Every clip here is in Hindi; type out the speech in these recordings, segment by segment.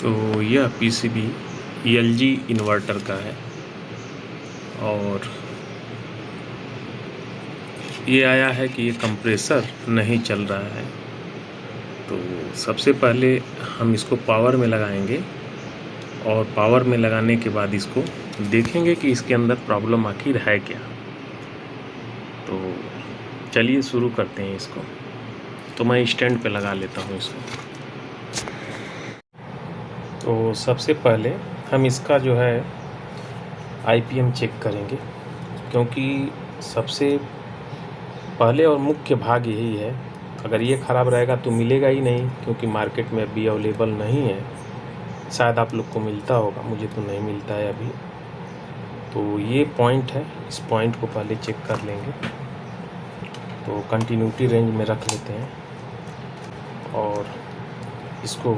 तो यह पीसीबी एलजी इन्वर्टर का है और ये आया है कि ये कंप्रेसर नहीं चल रहा है। तो सबसे पहले हम इसको पावर में लगाएंगे और पावर में लगाने के बाद इसको देखेंगे कि इसके अंदर प्रॉब्लम आखिर है क्या। तो चलिए शुरू करते हैं इसको। तो मैं स्टैंड पे लगा लेता हूँ इसको। तो सबसे पहले हम इसका जो है आईपीएम चेक करेंगे, क्योंकि सबसे पहले और मुख्य भाग यही है। अगर ये ख़राब रहेगा तो मिलेगा ही नहीं, क्योंकि मार्केट में अभी अवेलेबल नहीं है। शायद आप लोग को मिलता होगा, मुझे तो नहीं मिलता है अभी। तो ये पॉइंट है, इस पॉइंट को पहले चेक कर लेंगे। तो कंटिन्यूटी रेंज में रख लेते हैं और इसको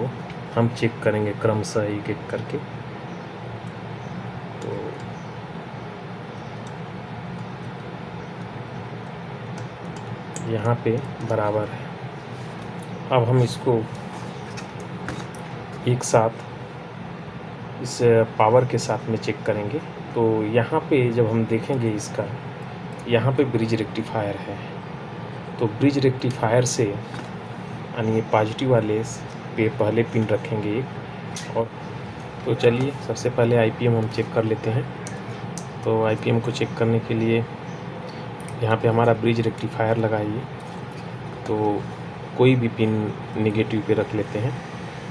हम चेक करेंगे क्रमशः एक एक करके। तो यहाँ पे बराबर है। अब हम इसको एक साथ इस पावर के साथ में चेक करेंगे। तो यहाँ पे जब हम देखेंगे इसका, यहाँ पे ब्रिज रेक्टिफायर है। तो ब्रिज रेक्टिफायर से यानी ये पॉजिटिव वाले पे पहले पिन रखेंगे एक। और तो चलिए सबसे पहले आईपीएम हम चेक कर लेते हैं। तो आईपीएम को चेक करने के लिए यहाँ पे हमारा ब्रिज रेक्टिफायर लगाइए। तो कोई भी पिन नेगेटिव पे रख लेते हैं।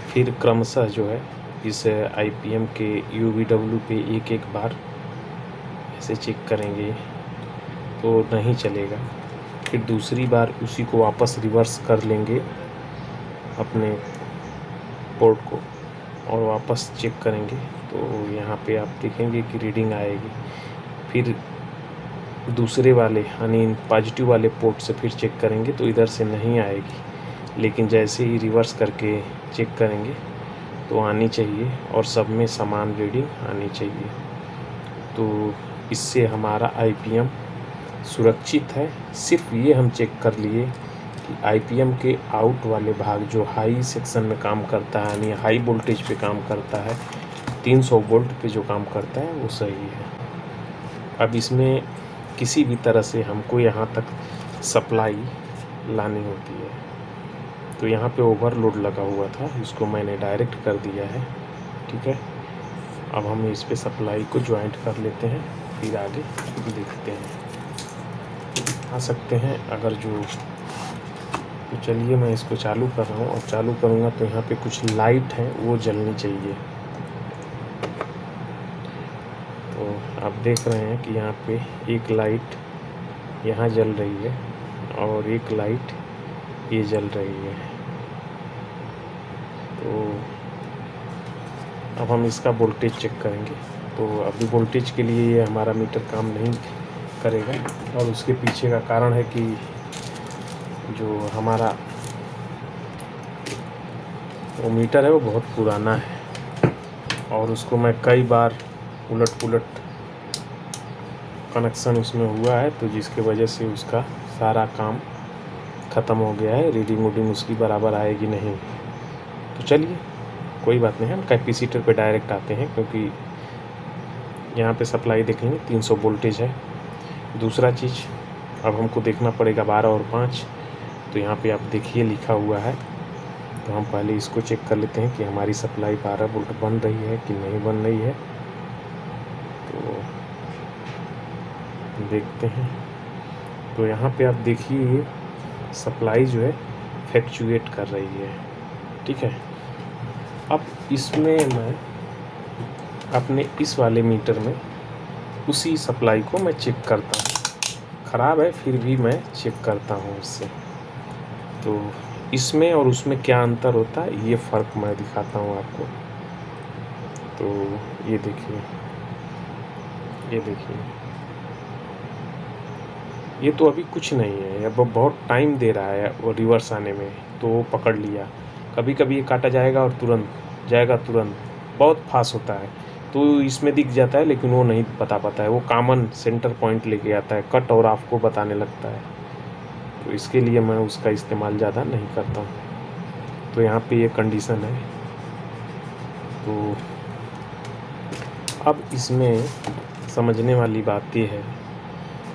फिर क्रमशः जो है इस आईपीएम के यूवीडब्ल्यू पे एक एक बार ऐसे चेक करेंगे तो नहीं चलेगा। फिर दूसरी बार उसी को वापस रिवर्स कर लेंगे अपने पोर्ट को और वापस चेक करेंगे। तो यहाँ पे आप देखेंगे कि रीडिंग आएगी। फिर दूसरे वाले यानी पॉजिटिव वाले पोर्ट से फिर चेक करेंगे तो इधर से नहीं आएगी, लेकिन जैसे ही रिवर्स करके चेक करेंगे तो आनी चाहिए और सब में समान रीडिंग आनी चाहिए। तो इससे हमारा आईपीएम सुरक्षित है। सिर्फ ये हम चेक कर लिए कि आईपीएम के आउट वाले भाग जो हाई सेक्शन में काम करता है, यानी हाई वोल्टेज पे काम करता है, 300 वोल्ट पे जो काम करता है वो सही है। अब इसमें किसी भी तरह से हमको यहाँ तक सप्लाई लानी होती है। तो यहाँ पे ओवरलोड लगा हुआ था, इसको मैंने डायरेक्ट कर दिया है। ठीक है, अब हम इस पे सप्लाई को ज्वाइंट कर लेते हैं, फिर आगे देखते हैं। आ सकते हैं अगर जो। तो चलिए मैं इसको चालू कर रहा हूँ और चालू करूँगा तो यहाँ पे कुछ लाइट है वो जलनी चाहिए। तो आप देख रहे हैं कि यहाँ पे एक लाइट यहाँ जल रही है और एक लाइट ये जल रही है। तो अब हम इसका वोल्टेज चेक करेंगे। तो अभी वोल्टेज के लिए ये हमारा मीटर काम नहीं करेगा, और उसके पीछे का कारण है कि जो हमारा वो मीटर है वो बहुत पुराना है और उसको मैं कई बार उलट पुलट कनेक्शन उसमें हुआ है, तो जिसके वजह से उसका सारा काम ख़त्म हो गया है। रीडिंग वूडिंग उसकी बराबर आएगी नहीं। तो चलिए कोई बात नहीं, हम कैपेसिटर पे डायरेक्ट आते हैं, क्योंकि यहाँ पे सप्लाई देखेंगे 300 वोल्टेज है। दूसरा चीज़ अब हमको देखना पड़ेगा 12 और 5। तो यहाँ पे आप देखिए लिखा हुआ है। तो हम पहले इसको चेक कर लेते हैं कि हमारी सप्लाई 12 वोल्ट बन रही है कि नहीं बन रही है। तो देखते हैं। तो यहाँ पे आप देखिए सप्लाई जो है फ्लक्चुएट कर रही है। ठीक है, अब इसमें मैं अपने इस वाले मीटर में उसी सप्लाई को मैं चेक करता हूँ। ख़राब है फिर भी मैं चेक करता हूँ उससे। तो इसमें और उसमें क्या अंतर होता है ये फ़र्क मैं दिखाता हूँ आपको। तो ये देखिए, ये देखिए, ये तो अभी कुछ नहीं है। अब बहुत टाइम दे रहा है वो रिवर्स आने में, तो वो पकड़ लिया। कभी कभी ये काटा जाएगा और तुरंत जाएगा, तुरंत बहुत फास्ट होता है। तो इसमें दिख जाता है, लेकिन वो नहीं बता पाता है। वो कॉमन सेंटर पॉइंट लेके आता है, कट और ऑफ को बताने लगता है। तो इसके लिए मैं उसका इस्तेमाल ज़्यादा नहीं करता हूँ। तो यहाँ पे ये कंडीशन है। तो अब इसमें समझने वाली बात ये है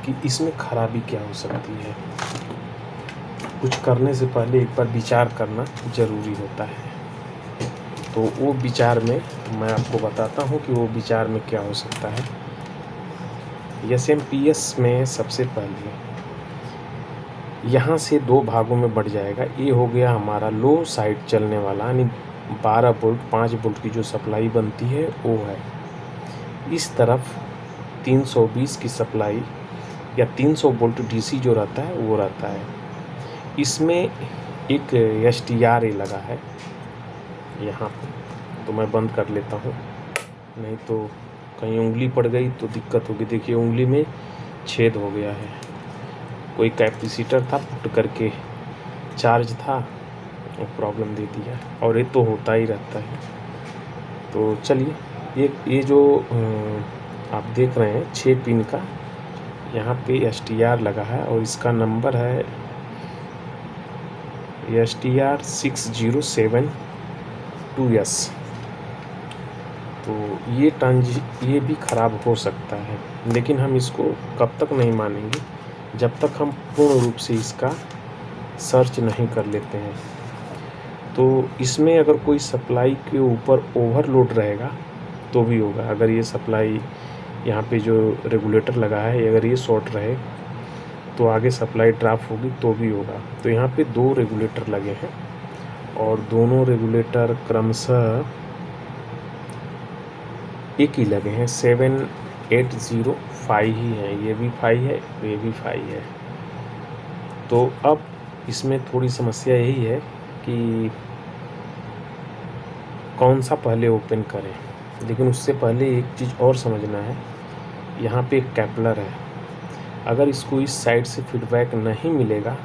कि इसमें खराबी क्या हो सकती है। कुछ करने से पहले एक बार विचार करना ज़रूरी होता है। तो वो विचार में मैं आपको बताता हूँ कि वो विचार में क्या हो सकता है। SMPS में सबसे पहले यहाँ से 2 भागों में बढ़ जाएगा। ये हो गया हमारा लो साइड चलने वाला, यानी 12 वोल्ट 5 वोल्ट की जो सप्लाई बनती है वो है। इस तरफ 320 की सप्लाई या 300 वोल्ट DC जो रहता है वो रहता है। इसमें एक STR लगा है यहाँ पे, तो मैं बंद कर लेता हूँ, नहीं तो कहीं उंगली पड़ गई तो दिक्कत होगी। देखिए उंगली में छेद हो गया है, कोई कैपेसिटर था फुट करके चार्ज था, वो प्रॉब्लम दे दिया, और ये तो होता ही रहता है। तो चलिए ये जो आप देख रहे हैं 6 पिन का यहाँ पे STR लगा है और इसका नंबर है STR 6072S। तो ये भी ख़राब हो सकता है, लेकिन हम इसको कब तक नहीं मानेंगे जब तक हम पूर्ण रूप से इसका सर्च नहीं कर लेते हैं। तो इसमें अगर कोई सप्लाई के ऊपर ओवरलोड रहेगा तो भी होगा। अगर ये सप्लाई यहाँ पे जो रेगुलेटर लगा है अगर ये शॉर्ट रहे तो आगे सप्लाई ड्रॉप होगी तो भी होगा। तो यहाँ पे 2 रेगुलेटर लगे हैं और दोनों रेगुलेटर क्रमशः एक ही लगे हैं, 7805 ही है। ये भी 5 है, ये भी 5 है। तो अब इसमें थोड़ी समस्या यही है कि कौन सा पहले ओपन करें। लेकिन उससे पहले एक चीज़ और समझना है, यहाँ पे एक कैपलर है। अगर इसको इस साइड से फीडबैक नहीं मिलेगा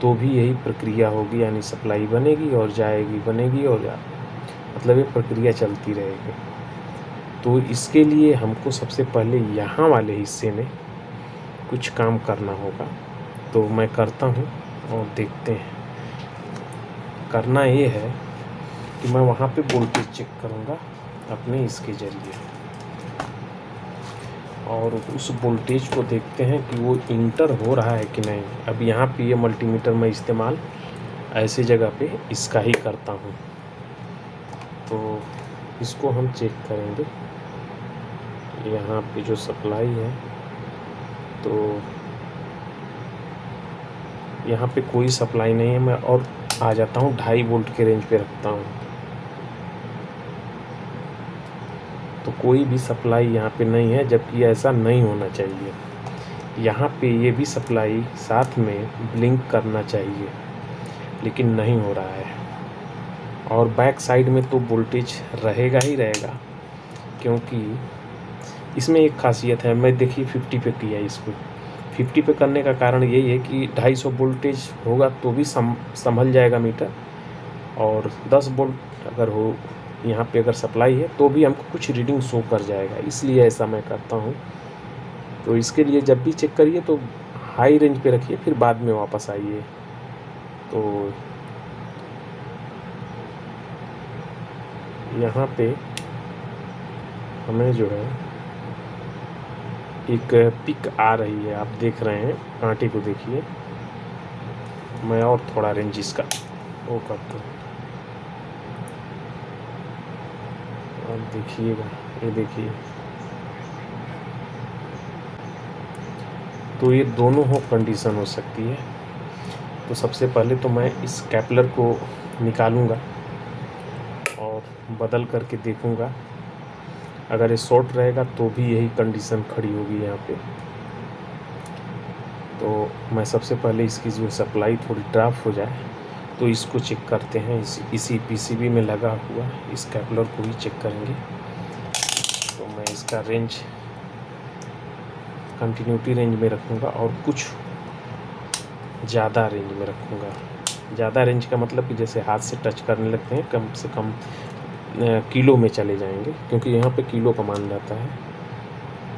तो भी यही प्रक्रिया होगी, यानी सप्लाई बनेगी और जाएगी, बनेगी और मतलब ये प्रक्रिया चलती रहेगी। तो इसके लिए हमको सबसे पहले यहाँ वाले हिस्से में कुछ काम करना होगा। तो मैं करता हूँ और देखते हैं। करना ये है कि मैं वहाँ पे वोल्टेज चेक करूँगा अपने इसके ज़रिए, और उस वोल्टेज को देखते हैं कि वो इंटर हो रहा है कि नहीं। अब यहाँ पे ये मल्टीमीटर मैं इस्तेमाल ऐसे जगह पे इसका ही करता हूँ। तो इसको हम चेक करेंगे। यहाँ पे जो सप्लाई है तो यहाँ पे कोई सप्लाई नहीं है। मैं और आ जाता हूँ 2.5 वोल्ट के रेंज पे रखता हूँ, तो कोई भी सप्लाई यहाँ पे नहीं है, जबकि ऐसा नहीं होना चाहिए। यहाँ पे ये भी सप्लाई साथ में ब्लिंक करना चाहिए, लेकिन नहीं हो रहा है। और बैक साइड में तो वोल्टेज रहेगा ही रहेगा, क्योंकि इसमें एक खासियत है। मैं देखिए 50 पे किया इसको। 50 पे करने का कारण यही है कि 250 वोल्टेज होगा तो भी संभल जाएगा मीटर, और 10 वोल्ट अगर हो यहाँ पे अगर सप्लाई है तो भी हमको कुछ रीडिंग शो कर जाएगा, इसलिए ऐसा मैं करता हूँ। तो इसके लिए जब भी चेक करिए तो हाई रेंज पे रखिए, फिर बाद में वापस आइए। तो यहाँ पे हमें जो है एक पिक आ रही है, आप देख रहे हैं, कांटे को देखिए। मैं और थोड़ा रेंज इसका वो करता हूँ, और देखिएगा, ये देखिए। तो ये दोनों हो कंडीशन हो सकती है। तो सबसे पहले तो मैं इस कैपलर को निकालूंगा और बदल करके देखूंगा। अगर ये शॉर्ट रहेगा तो भी यही कंडीशन खड़ी होगी यहाँ पे। तो मैं सबसे पहले इसकी जो सप्लाई थोड़ी ड्रॉप हो जाए तो इसको चेक करते हैं। इसी PCB में लगा हुआ इस कैपलर को ही चेक करेंगे। तो मैं इसका रेंज कंटिन्यूटी रेंज में रखूँगा और कुछ ज़्यादा रेंज में रखूँगा। ज़्यादा रेंज का मतलब कि जैसे हाथ से टच करने लगते हैं, कम से कम किलो में चले जाएंगे, क्योंकि यहाँ पे किलो का मान रहता है।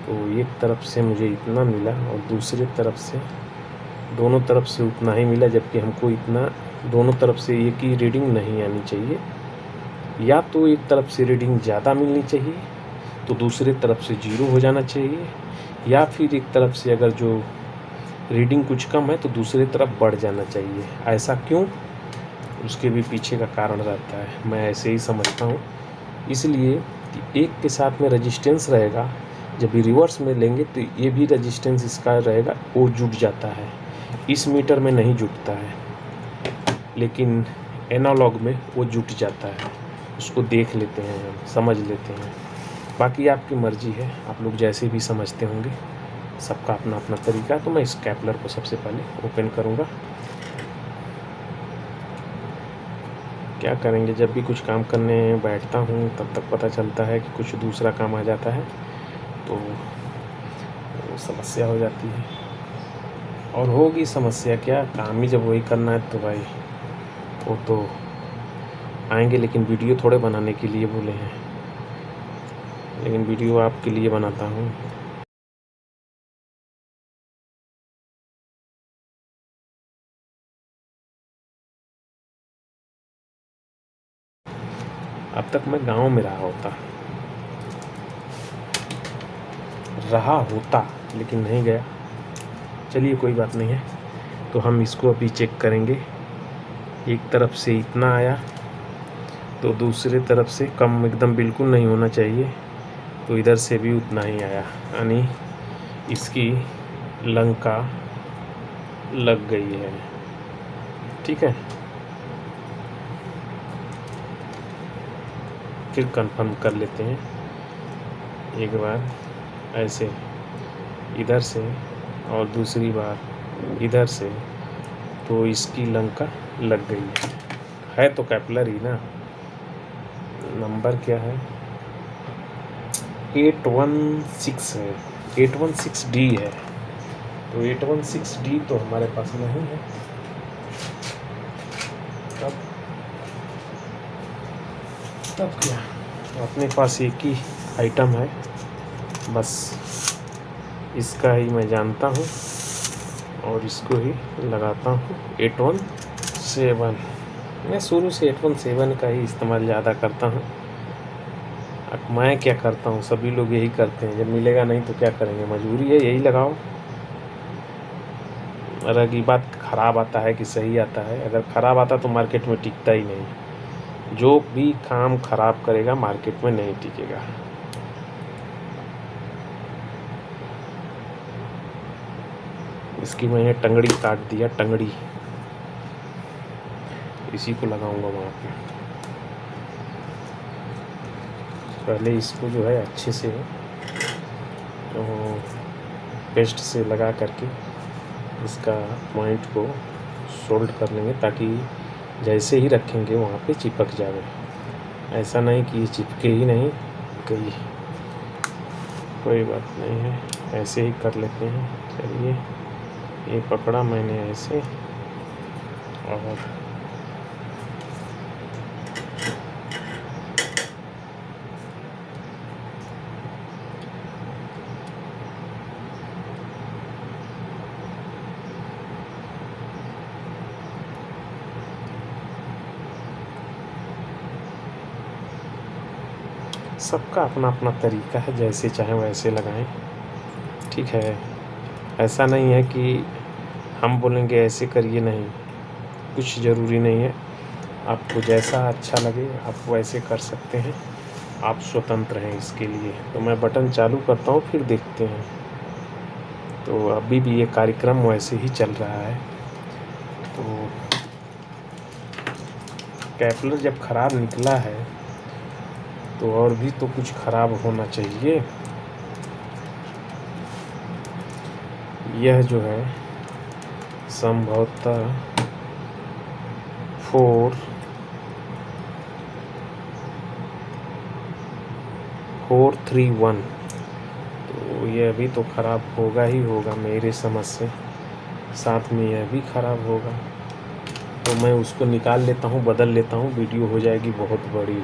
तो एक तरफ से मुझे इतना मिला और दूसरी तरफ से, दोनों तरफ से उतना ही मिला, जबकि हमको इतना दोनों तरफ से एक ही रीडिंग नहीं आनी चाहिए। या तो एक तरफ से रीडिंग ज़्यादा मिलनी चाहिए तो दूसरे तरफ से 0 हो जाना चाहिए, या फिर एक तरफ से अगर जो रीडिंग कुछ कम है तो दूसरे तरफ बढ़ जाना चाहिए। ऐसा क्यों? उसके भी पीछे का कारण रहता है, मैं ऐसे ही समझता हूँ। इसलिए कि एक के साथ में रेजिस्टेंस रहेगा, जब भी रिवर्स में लेंगे तो ये भी रेजिस्टेंस इसका रहेगा, वो जुट जाता है। इस मीटर में नहीं जुटता है, लेकिन एनालॉग में वो जुट जाता है। उसको देख लेते हैं, हम समझ लेते हैं। बाकी आपकी मर्ज़ी है, आप लोग जैसे भी समझते होंगे, सबका अपना अपना तरीका। तो मैं इस कैपलर को सबसे पहले ओपन करूँगा। क्या करेंगे, जब भी कुछ काम करने बैठता हूँ तब तक पता चलता है कि कुछ दूसरा काम आ जाता है, तो समस्या हो जाती है। और होगी समस्या क्या, काम ही जब वही करना है तो भाई वो तो आएंगे, लेकिन वीडियो थोड़े बनाने के लिए बोले हैं, लेकिन वीडियो आपके लिए बनाता हूँ। अब तक मैं गांव में रहा होता लेकिन नहीं गया। चलिए कोई बात नहीं है। तो हम इसको अभी चेक करेंगे। एक तरफ से इतना आया तो दूसरे तरफ से कम एकदम बिल्कुल नहीं होना चाहिए, तो इधर से भी उतना ही आया, यानी इसकी लंका लग गई है। ठीक है, फिर कंफर्म कर लेते हैं एक बार ऐसे इधर से और दूसरी बार इधर से, तो इसकी लंका लग गई है। तो कैपलर ही ना, नंबर क्या है, 816 है, 816D है। तो 816D तो हमारे पास नहीं है। तब क्या, अपने पास एक ही आइटम है, बस इसका ही मैं जानता हूँ और इसको ही लगाता हूँ। 817, मैं शुरू से 817 का ही इस्तेमाल ज़्यादा करता हूँ। अब मैं क्या करता हूँ, सभी लोग यही करते हैं, जब मिलेगा नहीं तो क्या करेंगे, मजबूरी है, यही लगाओ। अगर ये बात ख़राब आता है कि सही आता है, अगर ख़राब आता तो मार्केट में टिकता ही नहीं। जो भी काम ख़राब करेगा मार्केट में नहीं टिकेगा। इसकी मैंने टंगड़ी काट दिया, टंगड़ी, इसी को लगाऊंगा वहाँ पे। पहले इसको जो है अच्छे से तो पेस्ट से लगा करके इसका पॉइंट को सोल्ड कर लेंगे, ताकि जैसे ही रखेंगे वहाँ पे चिपक जाए। ऐसा नहीं कि ये चिपके ही नहीं कहीं, कोई बात नहीं है, ऐसे ही कर लेते हैं। चलिए, ये पकड़ा मैंने ऐसे, और सबका अपना अपना तरीका है, जैसे चाहे वैसे लगाएं। ठीक है, ऐसा नहीं है कि हम बोलेंगे ऐसे करिए, नहीं, कुछ ज़रूरी नहीं है। आपको जैसा अच्छा लगे आप वैसे कर सकते हैं, आप स्वतंत्र हैं इसके लिए। तो मैं बटन चालू करता हूँ, फिर देखते हैं। तो अभी भी ये कार्यक्रम वैसे ही चल रहा है। तो कैपलर जब ख़राब निकला है तो और भी तो कुछ ख़राब होना चाहिए। यह जो है संभवतः 431, तो यह भी तो ख़राब होगा ही होगा मेरे समझ से, साथ में यह भी ख़राब होगा। तो मैं उसको निकाल लेता हूँ, बदल लेता हूँ, वीडियो हो जाएगी बहुत बड़ी।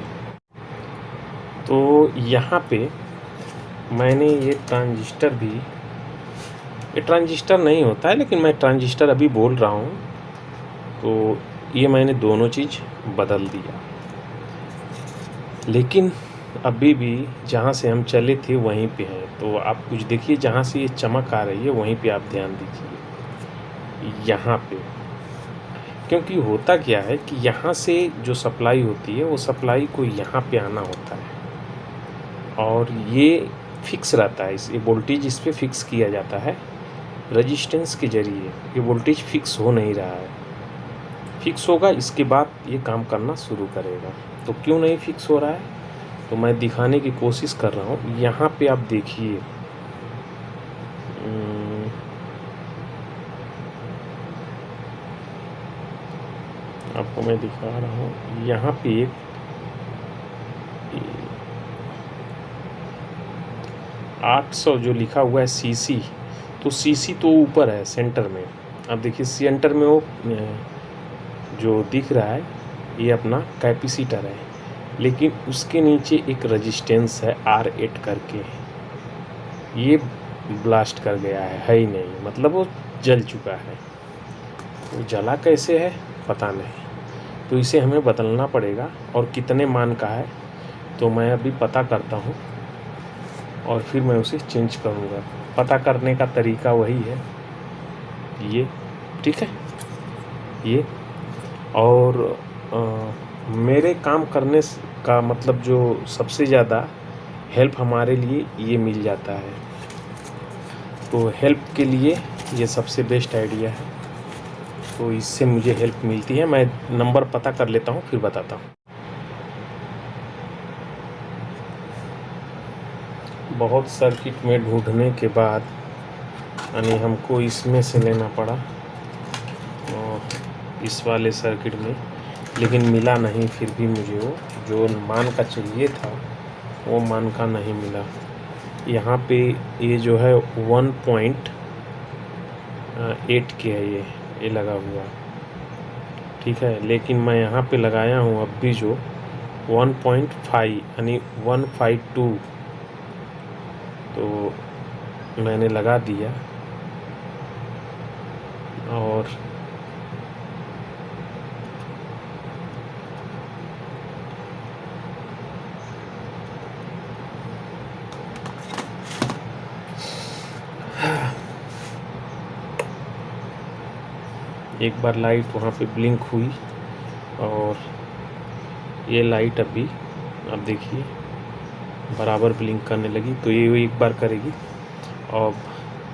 तो यहाँ पे मैंने ये ट्रांजिस्टर भी, ये ट्रांजिस्टर नहीं होता है लेकिन मैं ट्रांजिस्टर अभी बोल रहा हूँ, तो ये मैंने दोनों चीज़ बदल दिया। लेकिन अभी भी जहाँ से हम चले थे वहीं पे हैं। तो आप कुछ देखिए, जहाँ से ये चमक आ रही है वहीं पे आप ध्यान दीजिए, यहाँ पे। क्योंकि होता क्या है कि यहाँ से जो सप्लाई होती है वो सप्लाई को यहाँ पे आना होता है और ये फिक्स रहता है। ये वोल्टेज इस पे फिक्स किया जाता है रेजिस्टेंस के ज़रिए। ये वोल्टेज फिक्स हो नहीं रहा है, फिक्स होगा इसके बाद ये काम करना शुरू करेगा। तो क्यों नहीं फिक्स हो रहा है, तो मैं दिखाने की कोशिश कर रहा हूँ। यहाँ पे आप देखिए, आपको मैं दिखा रहा हूँ। यहाँ पे एक 800 जो लिखा हुआ है सीसी, तो सीसी तो ऊपर है सेंटर में। अब देखिए सेंटर में वो जो दिख रहा है ये अपना कैपेसिटर है, लेकिन उसके नीचे एक रेजिस्टेंस है R8 करके, ये ब्लास्ट कर गया है ही नहीं, मतलब वो जल चुका है। वो जला कैसे है पता नहीं, तो इसे हमें बदलना पड़ेगा। और कितने मान का है तो मैं अभी पता करता हूँ और फिर मैं उसे चेंज करूँगा। पता करने का तरीका वही है ये, ठीक है ये। और मेरे काम करने का मतलब जो सबसे ज़्यादा हेल्प हमारे लिए ये मिल जाता है, तो हेल्प के लिए ये सबसे बेस्ट आइडिया है। तो इससे मुझे हेल्प मिलती है। मैं नंबर पता कर लेता हूँ फिर बताता हूँ। बहुत सर्किट में ढूंढने के बाद यानी हमको इसमें से लेना पड़ा, इस वाले सर्किट में, लेकिन मिला नहीं। फिर भी मुझे वो जो मान का चाहिए था वो मान का नहीं मिला। यहाँ पे ये जो है 1.8 के है ये लगा हुआ, ठीक है। लेकिन मैं यहाँ पे लगाया हूँ अब भी जो 1.5 यानी 152, तो मैंने लगा दिया। और एक बार लाइट वहाँ पे ब्लिंक हुई और ये लाइट अभी अब देखिए बराबर ब्लिंक करने लगी, तो ये एक बार करेगी। और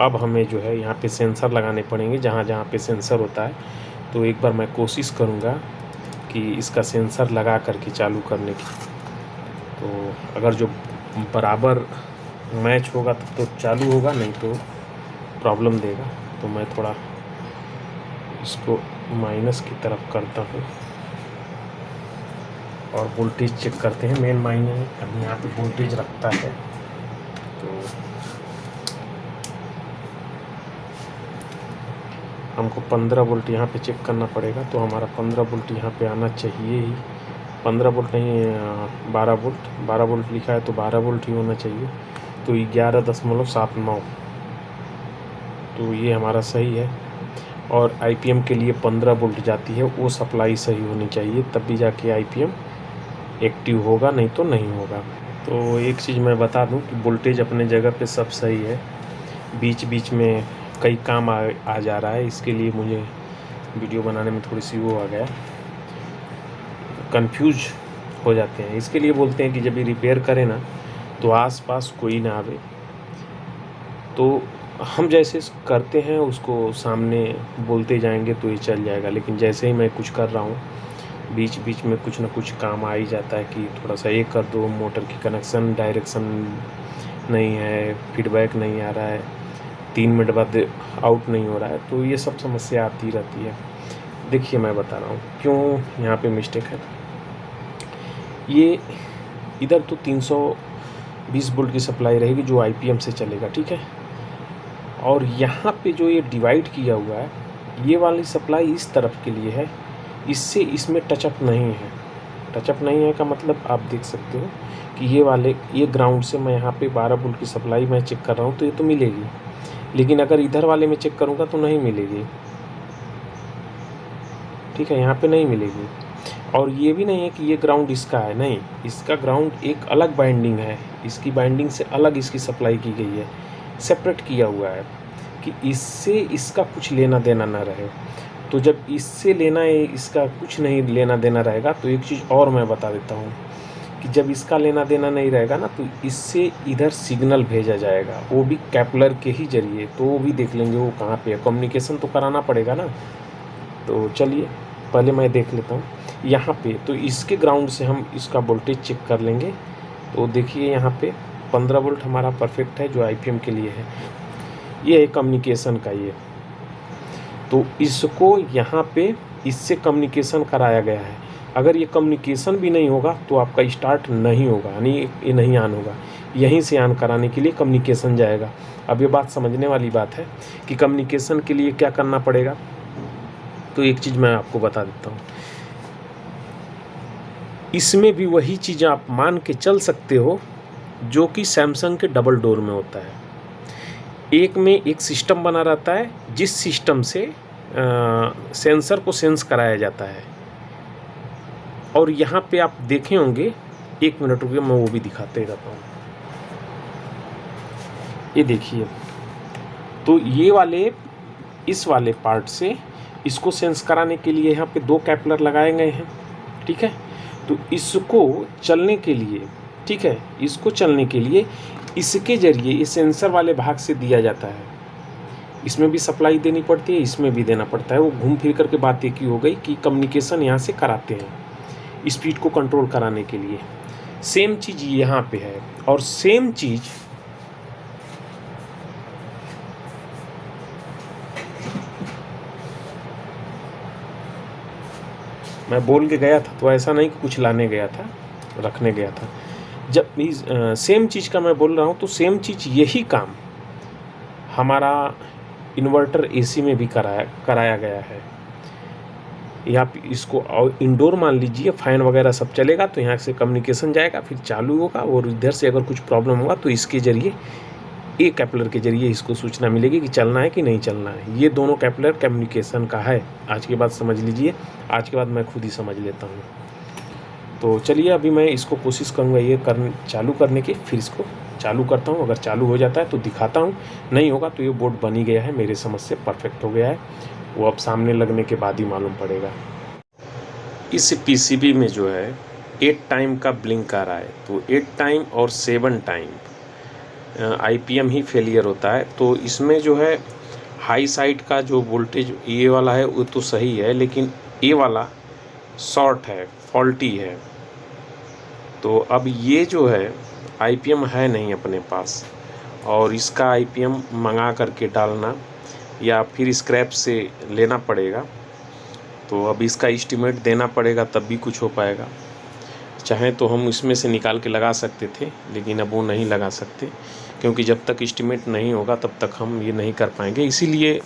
अब हमें जो है यहाँ पे सेंसर लगाने पड़ेंगे जहाँ जहाँ पे सेंसर होता है। तो एक बार मैं कोशिश करूँगा कि इसका सेंसर लगा करके चालू करने की। तो अगर जो बराबर मैच होगा तब तो चालू होगा, नहीं तो प्रॉब्लम देगा। तो मैं थोड़ा इसको माइनस की तरफ करता हूँ और वोल्टेज चेक करते हैं। मेन मायने अभी यहाँ पे वोल्टेज रखता है, तो हमको 15 वोल्ट यहाँ पे चेक करना पड़ेगा। तो हमारा 15 वोल्ट यहाँ पे आना चाहिए ही, 15 वोल्ट नहीं 12 वोल्ट, 12 वोल्ट लिखा है तो 12 वोल्ट ही होना चाहिए। तो 11.79, तो ये हमारा सही है। और IPM के लिए 15 वोल्ट जाती है, वो सप्लाई सही होनी चाहिए, तब भी जाके IPM एक्टिव होगा, नहीं तो नहीं होगा। तो एक चीज़ मैं बता दूं कि वोल्टेज अपने जगह पे सब सही है, बीच बीच में कई काम आ जा रहा है। इसके लिए मुझे वीडियो बनाने में थोड़ी सी वो आ गया, कंफ्यूज हो जाते हैं। इसके लिए बोलते हैं कि जब भी रिपेयर करें ना तो आसपास कोई ना आवे, तो हम जैसे करते हैं उसको सामने बोलते जाएंगे तो ये चल जाएगा। लेकिन जैसे ही मैं कुछ कर रहा हूँ बीच बीच में कुछ ना कुछ काम आ ही जाता है कि थोड़ा सा ये कर दो, मोटर की कनेक्शन डायरेक्शन नहीं है, फीडबैक नहीं आ रहा है, 3 मिनट बाद आउट नहीं हो रहा है, तो ये सब समस्या आती रहती है। देखिए मैं बता रहा हूँ क्यों यहाँ पे मिस्टेक है। ये इधर तो 320 वोल्ट की सप्लाई रहेगी जो IPM से चलेगा, ठीक है। और यहाँ पे जो ये डिवाइड किया हुआ है, ये वाली सप्लाई इस तरफ के लिए है, इससे इसमें टचअप नहीं है। टचअप नहीं है का मतलब आप देख सकते हो कि ये ग्राउंड से मैं यहाँ पे 12 वोल्ट की सप्लाई मैं चेक कर रहा हूँ तो ये तो मिलेगी, लेकिन अगर इधर वाले में चेक करूँगा तो नहीं मिलेगी, ठीक है, यहाँ पे नहीं मिलेगी। और ये भी नहीं है कि ये ग्राउंड इसका है, नहीं, इसका ग्राउंड एक अलग बाइंडिंग है, इसकी बाइंडिंग से अलग इसकी सप्लाई की गई है, सेपरेट किया हुआ है कि इससे इसका कुछ लेना देना ना रहे। तो जब इससे लेना है, इसका कुछ नहीं लेना देना रहेगा, तो एक चीज़ और मैं बता देता हूँ कि जब इसका लेना देना नहीं रहेगा ना, तो इससे इधर सिग्नल भेजा जाएगा, वो भी कैपलर के ही जरिए। तो वो भी देख लेंगे वो कहाँ पे है, कम्युनिकेशन तो कराना पड़ेगा ना। तो चलिए पहले मैं देख लेता हूँ यहाँ पे। तो इसके ग्राउंड से हम इसका वोल्टेज चेक कर लेंगे। तो देखिए यहाँ पे 15 वोल्ट हमारा परफेक्ट है, जो IPM के लिए है। ये है कम्युनिकेशन का ये। तो इसको यहाँ पे इससे कम्युनिकेशन कराया गया है। अगर ये कम्युनिकेशन भी नहीं होगा तो आपका स्टार्ट नहीं होगा, यानी ये नहीं ऑन होगा। यहीं से ऑन कराने के लिए कम्युनिकेशन जाएगा। अब ये बात समझने वाली बात है कि कम्युनिकेशन के लिए क्या करना पड़ेगा। तो एक चीज़ मैं आपको बता देता हूँ, इसमें भी वही चीज़ आप मान के चल सकते हो जो कि सैमसंग के डबल डोर में होता है। एक में एक सिस्टम बना रहता है, जिस सिस्टम से सेंसर को सेंस कराया जाता है। और यहाँ पे आप देखे होंगे, एक मिनट रुकिए मैं वो भी दिखाते रहता हूँ। ये देखिए, तो ये वाले इस वाले पार्ट से इसको सेंस कराने के लिए यहाँ पे 2 कैपलर लगाए गए हैं, ठीक है। तो इसको चलने के लिए, ठीक है, इसको चलने के लिए इसके जरिए इस सेंसर वाले भाग से दिया जाता है। इसमें भी सप्लाई देनी पड़ती है, इसमें भी देना पड़ता है। वो घूम फिर करके बात एक ही हो गई कि कम्युनिकेशन यहाँ से कराते हैं स्पीड को कंट्रोल कराने के लिए। सेम चीज़ यहाँ पे है, और सेम चीज़ मैं बोल के गया था, तो ऐसा नहीं कि कुछ लाने गया था, रखने गया था। जब सेम चीज़ का मैं बोल रहा हूँ, तो सेम चीज़ यही काम हमारा इन्वर्टर AC में भी कराया गया है। यहाँ इसको इंडोर मान लीजिए, फ़ैन वगैरह सब चलेगा, तो यहाँ से कम्युनिकेशन जाएगा, फिर चालू होगा, और इधर से अगर कुछ प्रॉब्लम होगा तो इसके ज़रिए, एक कैपलर के ज़रिए इसको सूचना मिलेगी कि चलना है कि नहीं चलना है। ये दोनों कैपलर कम्युनिकेशन का है। आज के बाद समझ लीजिए, आज के बाद मैं खुद ही समझ लेता हूँ। तो चलिए अभी मैं इसको कोशिश करूँगा ये चालू करने की, फिर इसको चालू करता हूँ। अगर चालू हो जाता है तो दिखाता हूँ, नहीं होगा तो ये बोर्ड बन ही गया है, मेरे समझ से परफेक्ट हो गया है। वो अब सामने लगने के बाद ही मालूम पड़ेगा। इस PCB में जो है 8 टाइम का ब्लिंक आ रहा है, तो 8 टाइम और 7 टाइम IPM ही फेलियर होता है। तो इसमें जो है हाई साइड का जो वोल्टेज ये वाला है वो तो सही है, लेकिन ये वाला शॉर्ट है, फॉल्टी है। तो अब ये जो है IPM है नहीं अपने पास, और इसका IPM मंगा करके डालना या फिर स्क्रैप से लेना पड़ेगा। तो अब इसका एस्टीमेट देना पड़ेगा, तब भी कुछ हो पाएगा। चाहे तो हम इसमें से निकाल के लगा सकते थे, लेकिन अब वो नहीं लगा सकते, क्योंकि जब तक एस्टीमेट नहीं होगा तब तक हम ये नहीं कर पाएंगे। इसीलिए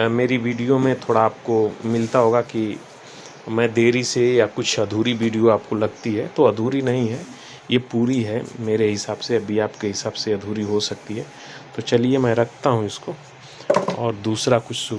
मेरी वीडियो में थोड़ा आपको मिलता होगा कि मैं देरी से या कुछ अधूरी वीडियो आपको लगती है, तो अधूरी नहीं है, ये पूरी है मेरे हिसाब से। अभी आपके हिसाब से अधूरी हो सकती है। तो चलिए मैं रखता हूँ इसको और दूसरा कुछ शुरू